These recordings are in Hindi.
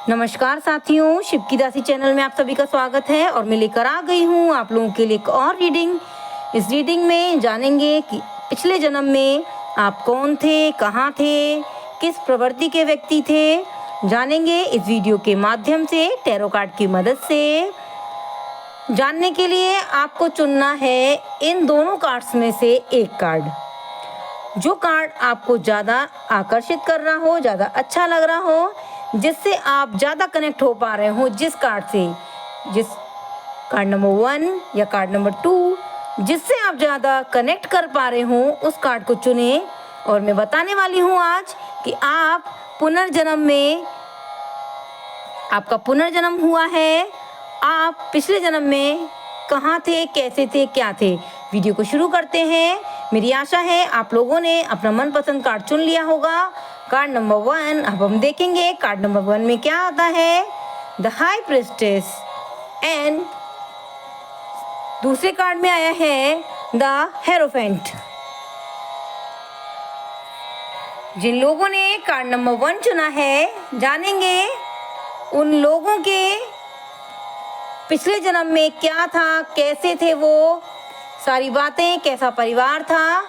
नमस्कार साथियों, शिव की दासी चैनल में आप सभी का स्वागत है और मैं लेकर आ गई हूँ आप लोगों के लिए एक और रीडिंग। इस रीडिंग में जानेंगे कि पिछले जन्म में आप कौन थे, कहाँ थे, किस प्रवृत्ति के व्यक्ति थे। जानेंगे इस वीडियो के माध्यम से टैरो कार्ड की मदद से। जानने के लिए आपको चुनना है इन दोनों कार्ड्स में से एक कार्ड। जो कार्ड आपको ज़्यादा आकर्षित कर रहा हो, ज़्यादा अच्छा लग रहा हो, जिससे आप ज़्यादा कनेक्ट हो पा रहे हो, जिस कार्ड नंबर 1 या कार्ड नंबर 2 जिससे आप ज़्यादा कनेक्ट कर पा रहे हो, उस कार्ड को चुने। और मैं बताने वाली हूँ आज कि आप पुनर्जन्म में आपका पुनर्जन्म हुआ है। आप पिछले जन्म में कहाँ थे, कैसे थे, क्या थे। वीडियो को शुरू करते हैं। मेरी आशा है आप लोगों ने अपना मनपसंद कार्ड चुन लिया होगा। कार्ड नंबर 1 अब हम देखेंगे कार्ड नंबर 1 में क्या आता है। The high priestess. एंड दूसरे कार्ड में आया है द हेरोफेंट। जिन लोगों ने कार्ड नंबर 1 चुना है, जानेंगे उन लोगों के पिछले जन्म में क्या था, कैसे थे वो सारी बातें, कैसा परिवार था।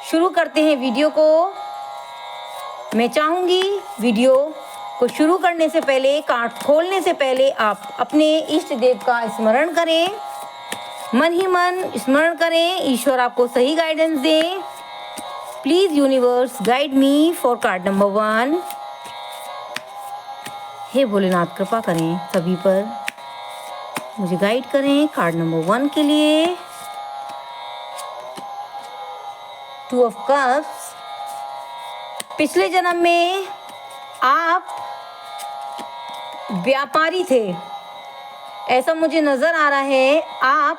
शुरू करते हैं वीडियो को। मैं चाहूँगी वीडियो को शुरू करने से पहले, कार्ड खोलने से पहले आप अपने इष्ट देव का स्मरण करें, मन ही मन स्मरण करें। ईश्वर आपको सही guidance they. Please universe guide me for card number 1। हे भोलेनाथ कृपा करें सभी पर, मुझे गाइड करें कार्ड नंबर 1 के लिए। 2 ऑफ कप्स। पिछले जन्म में आप व्यापारी थे, ऐसा मुझे नज़र आ रहा है। आप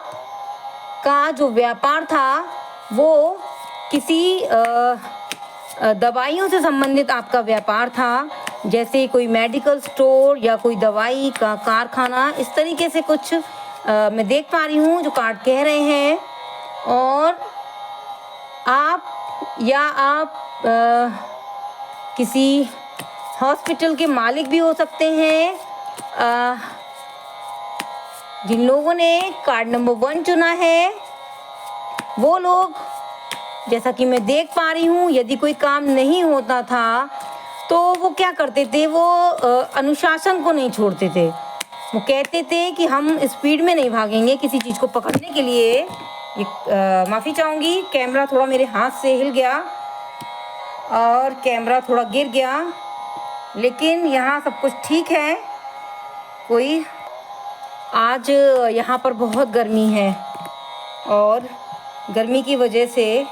का जो व्यापार था वो किसी दवाइयों से संबंधित आपका व्यापार था, जैसे कोई मेडिकल स्टोर या कोई दवाई का कारखाना, इस तरीके से कुछ मैं देख पा रही हूँ जो कार्ड कह रहे हैं। और आप किसी हॉस्पिटल के मालिक भी हो सकते हैं। जिन लोगों ने कार्ड नंबर 1 चुना है वो लोग, जैसा कि मैं देख पा रही हूँ, यदि कोई काम नहीं होता था तो वो क्या करते थे, वो अनुशासन को नहीं छोड़ते थे। वो कहते थे कि हम स्पीड में नहीं भागेंगे किसी चीज़ को पकड़ने के लिए। माफ़ी चाहूँगी, कैमरा थोड़ा मेरे हाथ से हिल गया और कैमरा थोड़ा गिर गया, लेकिन यहाँ सब कुछ ठीक है। आज यहाँ पर बहुत गर्मी है और गर्मी की वजह से,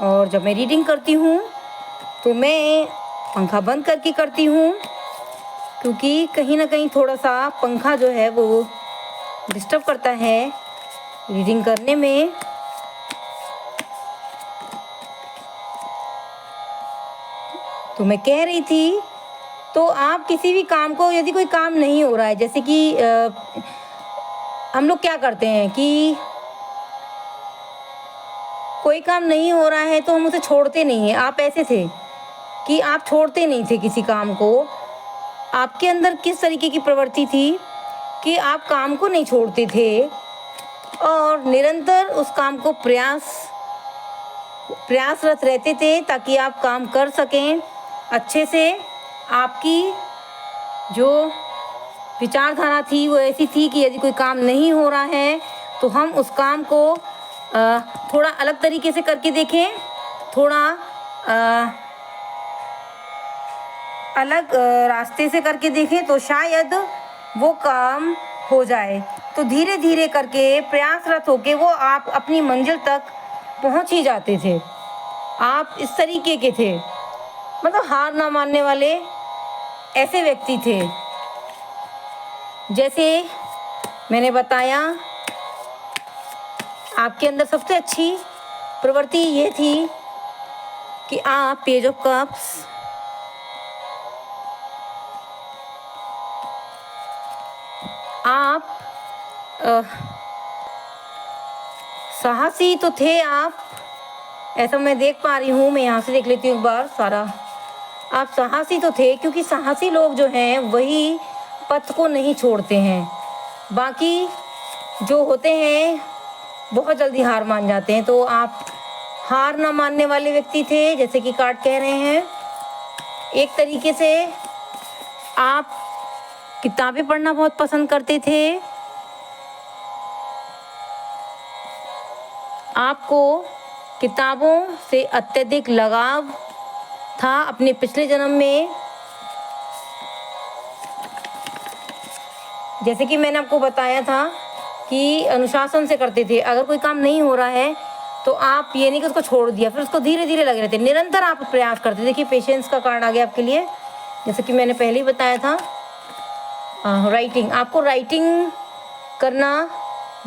और जब मैं रीडिंग करती हूँ तो मैं पंखा बंद करके करती हूँ, क्योंकि कहीं ना कहीं थोड़ा सा पंखा जो है वो डिस्टर्ब करता है रीडिंग करने में। तो मैं कह रही थी, तो आप किसी भी काम को, यदि कोई काम नहीं हो रहा है, जैसे कि हम लोग क्या करते हैं कि कोई काम नहीं हो रहा है तो हम उसे छोड़ते नहीं हैं। आप ऐसे थे कि आप छोड़ते नहीं थे किसी काम को। आपके अंदर किस तरीके की प्रवृत्ति थी कि आप काम को नहीं छोड़ते थे और निरंतर उस काम को प्रयासरत रहते थे ताकि आप काम कर सकें अच्छे से। आपकी जो विचारधारा थी वो ऐसी थी कि यदि कोई काम नहीं हो रहा है तो हम उस काम को थोड़ा अलग तरीके से करके देखें, थोड़ा अलग रास्ते से करके देखें तो शायद वो काम हो जाए। तो धीरे धीरे करके प्रयासरत होके वो आप अपनी मंजिल तक पहुंच ही जाते थे। आप इस तरीके के थे, मतलब हार ना मानने वाले ऐसे व्यक्ति थे। जैसे मैंने बताया, आपके अंदर सबसे अच्छी प्रवृत्ति ये थी कि आप पेज ऑफ कप्स, आप साहसी तो थे आप, ऐसा मैं देख पा रही हूँ। मैं यहाँ से देख लेती हूँ एक बार सारा। आप साहसी तो थे, क्योंकि साहसी लोग जो हैं वही पथ को नहीं छोड़ते हैं। बाकी जो होते हैं बहुत जल्दी हार मान जाते हैं। तो आप हार ना मानने वाले व्यक्ति थे, जैसे कि कार्ड कह रहे हैं। एक तरीके से आप किताबें पढ़ना बहुत पसंद करते थे। आपको किताबों से अत्यधिक लगाव था अपने पिछले जन्म में। जैसे कि मैंने आपको बताया था कि अनुशासन से करते थे। अगर कोई काम नहीं हो रहा है तो आप ये नहीं कि उसको छोड़ दिया, फिर उसको धीरे धीरे लगे रहते, निरंतर आप प्रयास करते। देखिए पेशेंस का कार्ड आ गया आपके लिए, जैसे कि मैंने पहले ही बताया था। राइटिंग, आपको राइटिंग करना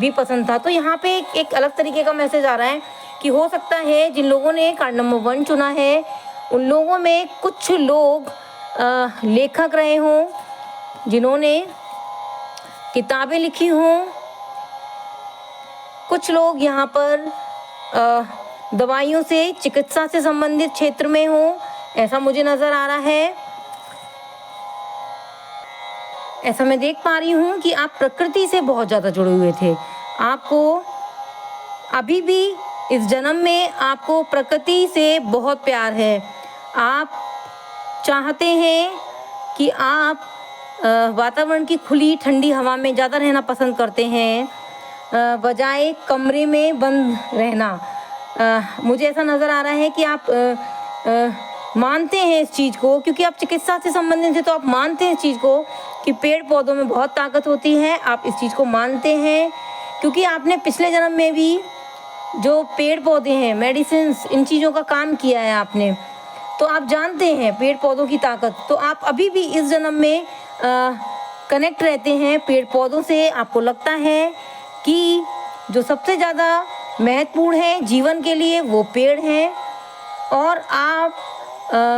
भी पसंद था। तो यहाँ पे एक अलग तरीके का मैसेज आ रहा है कि हो सकता है जिन लोगों ने कार्ड नंबर 1 चुना है उन लोगों में कुछ लोग लेखक रहे हों, जिन्होंने किताबें लिखी हों। कुछ लोग यहाँ पर दवाइयों से, चिकित्सा से संबंधित क्षेत्र में हों, ऐसा मुझे नज़र आ रहा है। ऐसा मैं देख पा रही हूँ कि आप प्रकृति से बहुत ज़्यादा जुड़े हुए थे। आपको अभी भी इस जन्म में आपको प्रकृति से बहुत प्यार है। आप चाहते हैं कि आप वातावरण की खुली ठंडी हवा में ज़्यादा रहना पसंद करते हैं, बजाय कमरे में बंद रहना। मुझे ऐसा नज़र आ रहा है कि आप मानते हैं इस चीज़ को, क्योंकि आप चिकित्सा से संबंधित थे तो आप मानते हैं इस चीज़ को कि पेड़ पौधों में बहुत ताकत होती है। आप इस चीज़ को मानते हैं क्योंकि आपने पिछले जन्म में भी जो पेड़ पौधे हैं, मेडिसिन्स, इन चीज़ों का काम किया है आपने, तो आप जानते हैं पेड़ पौधों की ताकत। तो आप अभी भी इस जन्म में कनेक्ट रहते हैं पेड़ पौधों से। आपको लगता है कि जो सबसे ज़्यादा महत्वपूर्ण है जीवन के लिए वो पेड़ हैं, और आप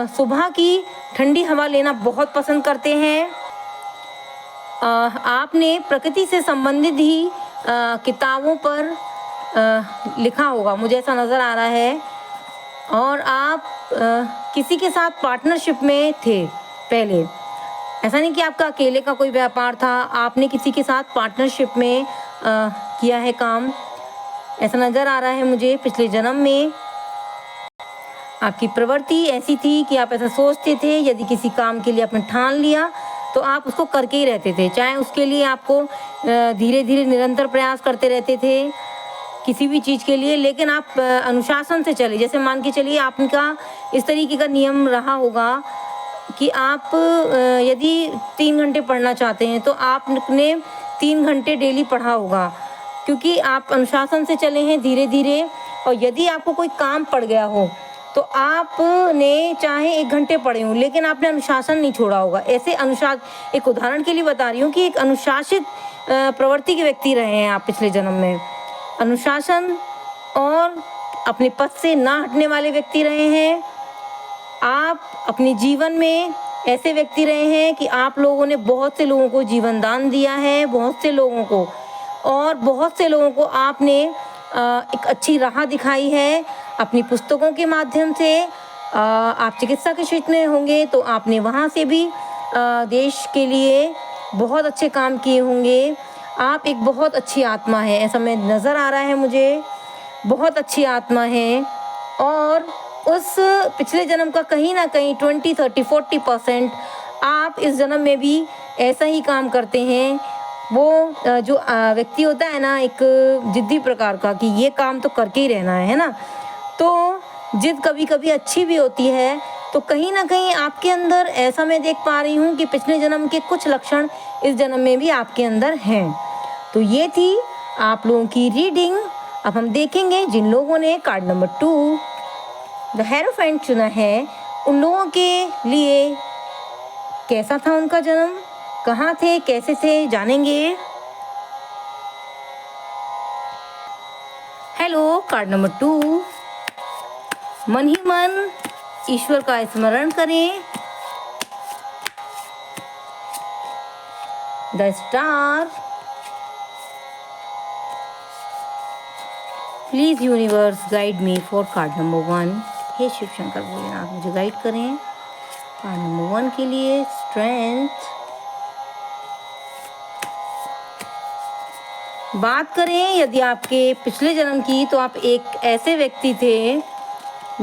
सुबह की ठंडी हवा लेना बहुत पसंद करते हैं। आपने प्रकृति से संबंधित ही किताबों पर लिखा होगा, मुझे ऐसा नज़र आ रहा है। और आप किसी के साथ पार्टनरशिप में थे पहले। ऐसा नहीं कि आपका अकेले का कोई व्यापार था, आपने किसी के साथ पार्टनरशिप में किया है काम, ऐसा नज़र आ रहा है मुझे। पिछले जन्म में आपकी प्रवृत्ति ऐसी थी कि आप ऐसा सोचते थे, यदि किसी काम के लिए आपने ठान लिया तो आप उसको करके ही रहते थे, चाहे उसके लिए आपको धीरे धीरे निरंतर प्रयास करते रहते थे किसी भी चीज़ के लिए, लेकिन आप अनुशासन से चले। जैसे मान के चलिए आपका इस तरीके का नियम रहा होगा कि आप यदि 3 घंटे पढ़ना चाहते हैं तो आपने 3 घंटे डेली पढ़ा होगा, क्योंकि आप अनुशासन से चले हैं धीरे धीरे। और यदि आपको कोई काम पड़ गया हो तो आपने चाहे 1 घंटे पढ़े हों, लेकिन आपने अनुशासन नहीं छोड़ा होगा। ऐसे एक उदाहरण के लिए बता रही हूँ कि एक अनुशासित प्रवृत्ति के व्यक्ति रहे हैं आप पिछले जन्म में। अनुशासन और अपने पथ से ना हटने वाले व्यक्ति रहे हैं। आप अपने जीवन में ऐसे व्यक्ति रहे हैं कि आप लोगों ने बहुत से लोगों को जीवन दान दिया है, बहुत से लोगों को, और बहुत से लोगों को आपने एक अच्छी राह दिखाई है अपनी पुस्तकों के माध्यम से। आप चिकित्सा के क्षेत्र में होंगे तो आपने वहाँ से भी देश के लिए बहुत अच्छे काम किए होंगे। आप एक बहुत अच्छी आत्मा है, ऐसा मैं नज़र आ रहा है मुझे, बहुत अच्छी आत्मा है। और उस पिछले जन्म का कहीं ना कहीं 20, 30, 40% आप इस जन्म में भी ऐसा ही काम करते हैं। वो जो व्यक्ति होता है ना, एक जिद्दी प्रकार का, कि ये काम तो करके ही रहना है ना, तो जिद कभी कभी अच्छी भी होती है। तो कहीं ना कहीं आपके अंदर ऐसा मैं देख पा रही हूँ कि पिछले जन्म के कुछ लक्षण इस जन्म में भी आपके अंदर हैं। तो ये थी आप लोगों की रीडिंग। अब हम देखेंगे जिन लोगों ने कार्ड नंबर 2 द हेरोफेंट चुना है, उन लोगों के लिए कैसा था उनका जन्म, कहाँ थे, कैसे थे, जानेंगे। हेलो, कार्ड नंबर 2, मन ही मन ईश्वर का स्मरण करें। The star, please universe guide me for card number 1। हे शिव शंकर भोलेनाथ, मुझे गाइड करें कार्ड नंबर 1 के लिए स्ट्रेंथ। बात करें यदि आपके पिछले जन्म की, तो आप एक ऐसे व्यक्ति थे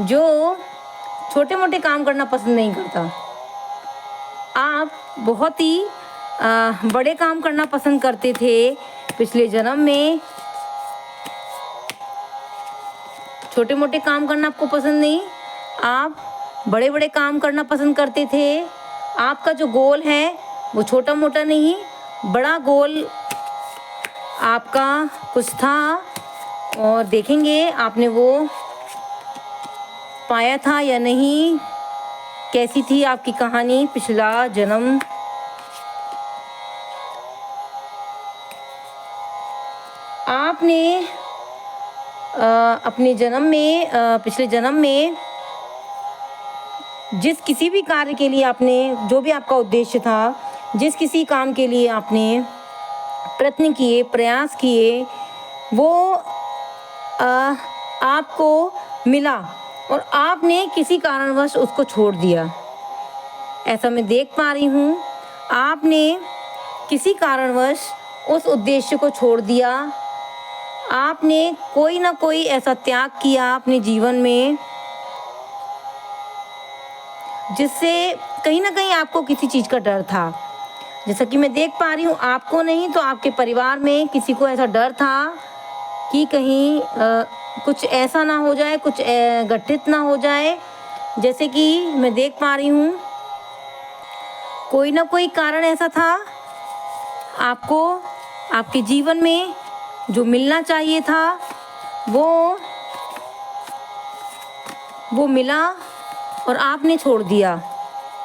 जो छोटे मोटे काम करना पसंद नहीं करता। आप बहुत ही बड़े काम करना पसंद करते थे पिछले जन्म में। छोटे मोटे काम करना आपको पसंद नहीं, आप बड़े बड़े काम करना पसंद करते थे। आपका जो गोल है वो छोटा मोटा नहीं, बड़ा गोल आपका कुछ था, और देखेंगे आपने वो पाया था या नहीं। कैसी थी आपकी कहानी पिछला जन्म। आपने अपने जन्म में पिछले जन्म में जिस किसी भी कार्य के लिए आपने, जो भी आपका उद्देश्य था, जिस किसी काम के लिए आपने प्रयत्न किए, प्रयास किए, वो आपको मिला और आपने किसी कारणवश उसको छोड़ दिया। ऐसा मैं देख पा रही हूँ, आपने किसी कारणवश उस उद्देश्य को छोड़ दिया। आपने कोई ना कोई ऐसा त्याग किया अपने जीवन में जिससे कहीं ना कहीं आपको किसी चीज़ का डर था। जैसा कि मैं देख पा रही हूँ, आपको नहीं तो आपके परिवार में किसी को ऐसा डर था कि कहीं कुछ ऐसा ना हो जाए, कुछ घटित ना हो जाए। जैसे कि मैं देख पा रही हूँ, कोई ना कोई कारण ऐसा था आपको, आपके जीवन में जो मिलना चाहिए था वो मिला और आपने छोड़ दिया।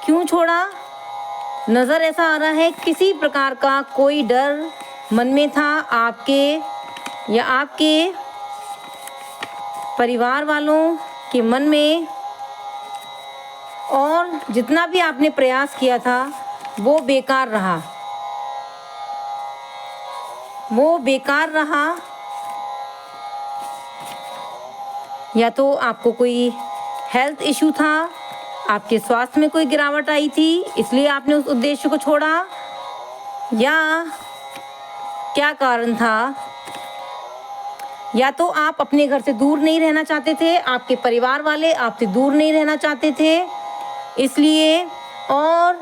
क्यों छोड़ा? नज़र ऐसा आ रहा है किसी प्रकार का कोई डर मन में था आपके या आपके परिवार वालों के मन में, और जितना भी आपने प्रयास किया था वो बेकार रहा, वो बेकार रहा। या तो आपको कोई हेल्थ इशू था, आपके स्वास्थ्य में कोई गिरावट आई थी, इसलिए आपने उस उद्देश्य को छोड़ा, या क्या कारण था? या तो आप अपने घर से दूर नहीं रहना चाहते थे, आपके परिवार वाले आपसे दूर नहीं रहना चाहते थे इसलिए, और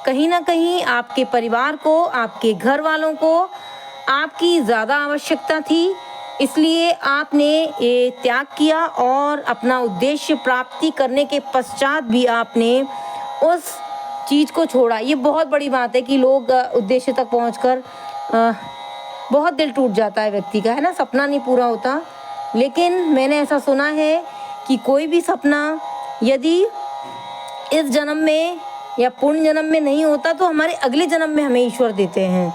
कहीं ना कहीं आपके परिवार को, आपके घर वालों को आपकी ज़्यादा आवश्यकता थी, इसलिए आपने ये त्याग किया और अपना उद्देश्य प्राप्ति करने के पश्चात भी आपने उस चीज़ को छोड़ा। ये बहुत बड़ी बात है कि लोग उद्देश्य तक पहुंचकर बहुत दिल टूट जाता है व्यक्ति का, है ना, सपना नहीं पूरा होता। लेकिन मैंने ऐसा सुना है कि कोई भी सपना यदि इस जन्म में या पूर्ण जन्म में नहीं होता तो हमारे अगले जन्म में हमें ईश्वर देते हैं,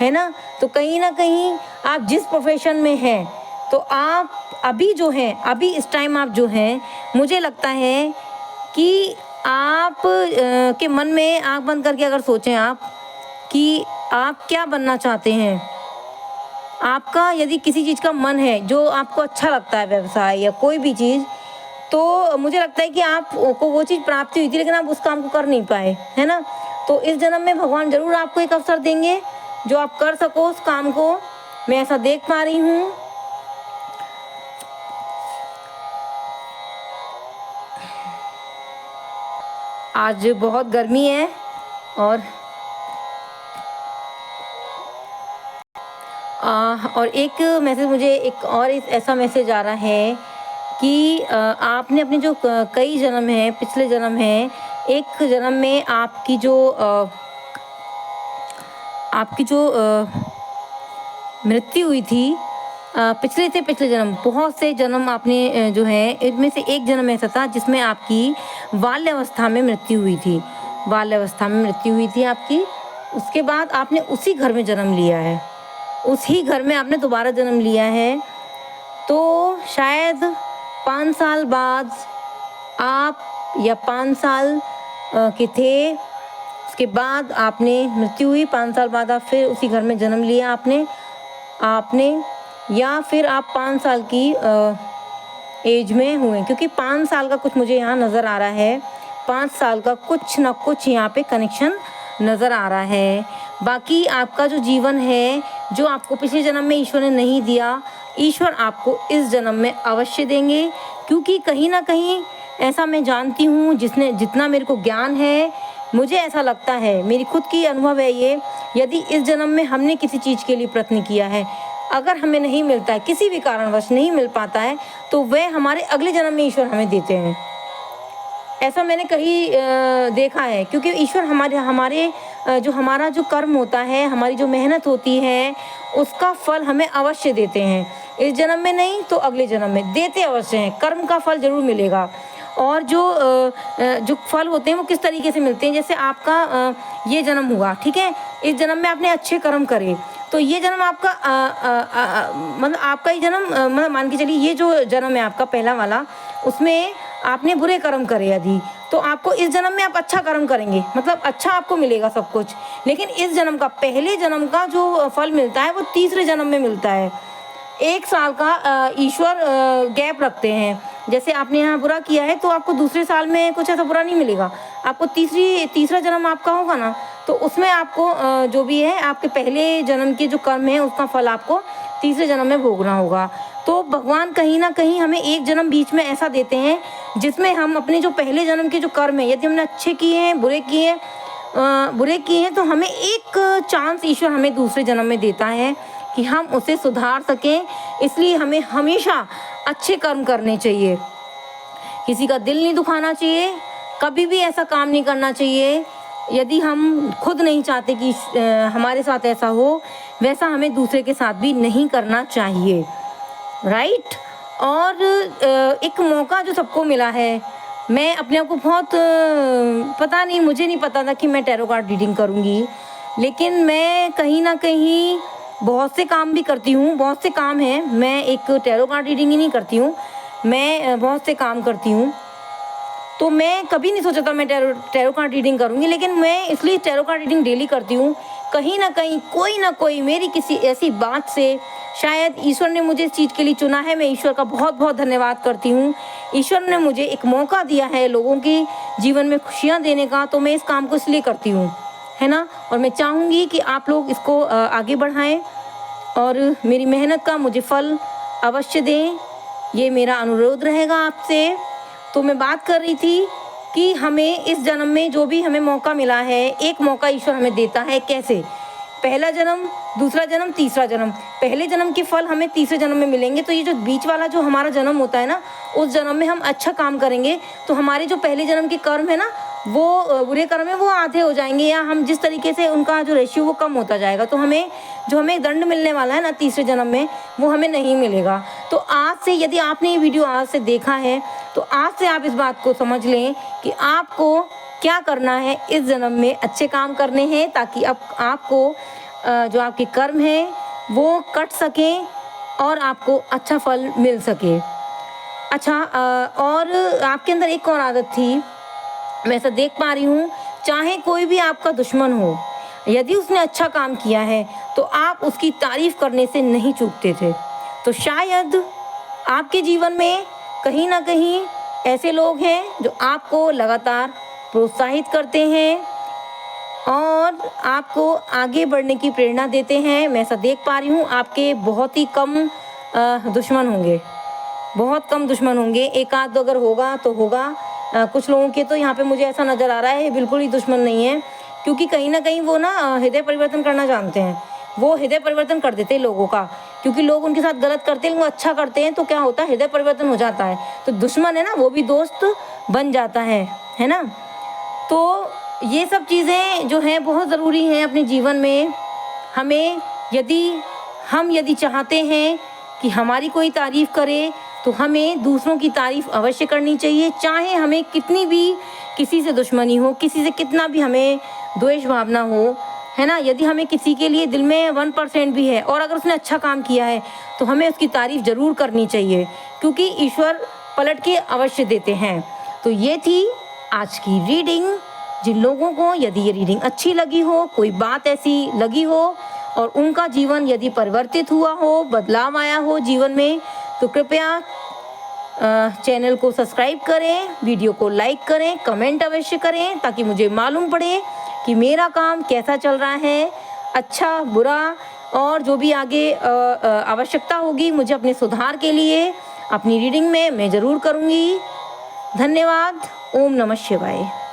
है ना। तो कहीं ना कहीं आप जिस प्रोफेशन में हैं, तो आप अभी जो हैं, अभी इस टाइम आप जो हैं, मुझे लगता है कि आप के मन में आँख बंद करके अगर सोचें आप कि आप क्या बनना चाहते हैं, आपका यदि किसी चीज़ का मन है जो आपको अच्छा लगता है, व्यवसाय या कोई भी चीज़, तो मुझे लगता है कि आपको वो चीज़ प्राप्ति हुई थी लेकिन आप उस काम को कर नहीं पाए, है ना। तो इस जन्म में भगवान ज़रूर आपको एक अवसर देंगे जो आप कर सको उस काम को, मैं ऐसा देख पा रही हूँ। आज बहुत गर्मी है और एक मैसेज मुझे एक और ऐसा मैसेज आ रहा है कि आपने अपने जो कई जन्म हैं, पिछले जन्म हैं, एक जन्म में आपकी जो मृत्यु हुई थी, पिछले जन्म, बहुत से जन्म आपने जो है, इनमें से एक जन्म ऐसा था जिसमें आपकी बाल्यावस्था में मृत्यु हुई थी, बाल्यावस्था में मृत्यु हुई थी आपकी। उसके बाद आपने उसी घर में जन्म लिया है, उसी घर में आपने दोबारा जन्म लिया है। तो शायद 5 साल बाद आप, या 5 साल के थे, उसके बाद आपने मृत्यु हुई, 5 साल बाद आप फिर उसी घर में जन्म लिया आपने, या फिर आप 5 साल की एज में हुए, क्योंकि 5 साल का कुछ मुझे यहाँ नज़र आ रहा है, 5 साल का कुछ ना कुछ यहाँ पे कनेक्शन नज़र आ रहा है। बाकी आपका जो जीवन है, जो आपको पिछले जन्म में ईश्वर ने नहीं दिया, ईश्वर आपको इस जन्म में अवश्य देंगे। क्योंकि कहीं ना कहीं ऐसा मैं जानती हूँ, जितना मेरे को ज्ञान है, मुझे ऐसा लगता है, मेरी खुद की अनुभव है ये, यदि इस जन्म में हमने किसी चीज़ के लिए प्रयत्न किया है, अगर हमें नहीं मिलता है, किसी भी कारणवश नहीं मिल पाता है, तो वह हमारे अगले जन्म में ईश्वर हमें देते हैं। ऐसा मैंने कहीं देखा है। क्योंकि ईश्वर हमारे जो हमारा जो कर्म होता है, हमारी जो मेहनत होती है, उसका फल हमें अवश्य देते हैं। इस जन्म में नहीं तो अगले जन्म में देते अवश्य हैं। कर्म का फल ज़रूर मिलेगा। और जो फल होते हैं वो किस तरीके से मिलते हैं, जैसे आपका ये जन्म हुआ, ठीक है, इस जन्म में आपने अच्छे कर्म करे, तो ये जन्म आपका मतलब आपका ही जन्म, मतलब मान के चलिए ये जो जन्म है आपका पहला वाला, उसमें आपने बुरे कर्म करे यदि, तो आपको इस जन्म में आप अच्छा कर्म करेंगे, मतलब अच्छा आपको मिलेगा सब कुछ। लेकिन इस जन्म का, पहले जन्म का जो फल मिलता है वो तीसरे जन्म में मिलता है। 1 साल का ईश्वर गैप रखते हैं। जैसे आपने यहाँ बुरा किया है तो आपको दूसरे साल में कुछ ऐसा बुरा नहीं मिलेगा, आपको तीसरा जन्म आपका होगा ना, तो उसमें आपको जो भी है आपके पहले जन्म के जो कर्म है उसका फल आपको तीसरे जन्म में भोगना होगा। तो भगवान कहीं ना कहीं हमें एक जन्म बीच में ऐसा देते हैं जिसमें हम अपने जो पहले जन्म के जो कर्म है, यदि हमने अच्छे किए हैं, बुरे किए हैं, तो हमें एक चांस ईश्वर हमें दूसरे जन्म में देता है कि हम उसे सुधार सकें। इसलिए हमें हमेशा अच्छे कर्म करने चाहिए, किसी का दिल नहीं दुखाना चाहिए, कभी भी ऐसा काम नहीं करना चाहिए यदि हम खुद नहीं चाहते कि हमारे साथ ऐसा हो, वैसा हमें दूसरे के साथ भी नहीं करना चाहिए, राइट। और एक मौका जो सबको मिला है, मैं अपने आप को बहुत पता नहीं, मुझे नहीं पता था कि मैं टैरो कार्ड रीडिंग करूँगी, लेकिन मैं कहीं ना कहीं बहुत से काम भी करती हूँ। बहुत से काम हैं, मैं एक टैरो कार्ड रीडिंग ही नहीं करती हूँ, मैं बहुत से काम करती हूँ। तो मैं कभी नहीं सोचा था मैं टैरो कार्ड रीडिंग करूँगी, लेकिन मैं इसलिए टैरो कार्ड रीडिंग डेली करती हूँ। कहीं ना कहीं कोई ना कोई मेरी किसी ऐसी बात से शायद ईश्वर ने मुझे इस चीज़ के लिए चुना है। मैं ईश्वर का बहुत बहुत धन्यवाद करती हूँ। ईश्वर ने मुझे एक मौका दिया है लोगों के जीवन में खुशियाँ देने का, तो मैं इस काम को इसलिए करती हूँ, है ना। और मैं चाहूँगी कि आप लोग इसको आगे बढ़ाएं और मेरी मेहनत का मुझे फल अवश्य दें, ये मेरा अनुरोध रहेगा आपसे। तो मैं बात कर रही थी कि हमें इस जन्म में जो भी हमें मौका मिला है, एक मौका ईश्वर हमें देता है। कैसे? पहला जन्म, दूसरा जन्म, तीसरा जन्म। पहले जन्म के फल हमें तीसरे जन्म में मिलेंगे, तो ये जो बीच वाला जो हमारा जन्म होता है ना, उस जन्म में हम अच्छा काम करेंगे तो हमारे जो पहले जन्म के कर्म है ना, वो बुरे कर्म है वो आधे हो जाएंगे, या हम जिस तरीके से उनका जो रेशियो वो कम होता जाएगा। तो हमें दंड मिलने वाला है ना तीसरे जन्म में, वो हमें नहीं मिलेगा। तो आज से, यदि आपने ये वीडियो आज से देखा है, तो आज से आप इस बात को समझ लें कि आपको क्या करना है, इस जन्म में अच्छे काम करने हैं, ताकि अब आपको जो आपके कर्म हैं वो कट सकें और आपको अच्छा फल मिल सके। अच्छा, और आपके अंदर एक और आदत थी, मैं ऐसा देख पा रही हूँ, चाहे कोई भी आपका दुश्मन हो, यदि उसने अच्छा काम किया है तो आप उसकी तारीफ करने से नहीं चूकते थे। तो शायद आपके जीवन में कहीं ना कहीं ऐसे लोग हैं जो आपको लगातार प्रोत्साहित करते हैं और आपको आगे बढ़ने की प्रेरणा देते हैं। मैं ऐसा देख पा रही हूँ, आपके बहुत ही कम दुश्मन होंगे, बहुत कम दुश्मन होंगे, एक आध अगर होगा तो होगा। कुछ लोगों के तो यहाँ पे मुझे ऐसा नज़र आ रहा है बिल्कुल ही दुश्मन नहीं है, क्योंकि कहीं ना कहीं वो ना हृदय परिवर्तन करना जानते हैं, वो हृदय परिवर्तन कर देते हैं लोगों का। क्योंकि लोग उनके साथ गलत करते हैं, वो अच्छा करते हैं तो क्या होता है, हृदय परिवर्तन हो जाता है। तो दुश्मन है ना, वो भी दोस्त बन जाता है ना। तो ये सब चीज़ें जो हैं बहुत ज़रूरी हैं अपने जीवन में। हमें यदि चाहते हैं कि हमारी कोई तारीफ़ करे, तो हमें दूसरों की तारीफ़ अवश्य करनी चाहिए, चाहे हमें कितनी भी किसी से दुश्मनी हो, किसी से कितना भी हमें द्वेष भावना हो, है ना। यदि हमें किसी के लिए दिल में 1% भी है और अगर उसने अच्छा काम किया है तो हमें उसकी तारीफ़ ज़रूर करनी चाहिए, क्योंकि ईश्वर पलट के अवश्य देते हैं। तो ये थी आज की रीडिंग। जिन लोगों को यदि ये रीडिंग अच्छी लगी हो, कोई बात ऐसी लगी हो और उनका जीवन यदि परिवर्तित हुआ हो, बदलाव आया हो जीवन में, तो कृपया चैनल को सब्सक्राइब करें, वीडियो को लाइक करें, कमेंट अवश्य करें ताकि मुझे मालूम पड़े कि मेरा काम कैसा चल रहा है, अच्छा बुरा, और जो भी आगे आवश्यकता होगी मुझे अपने सुधार के लिए अपनी रीडिंग में मैं ज़रूर करूँगी। धन्यवाद। ओम नमः शिवाय।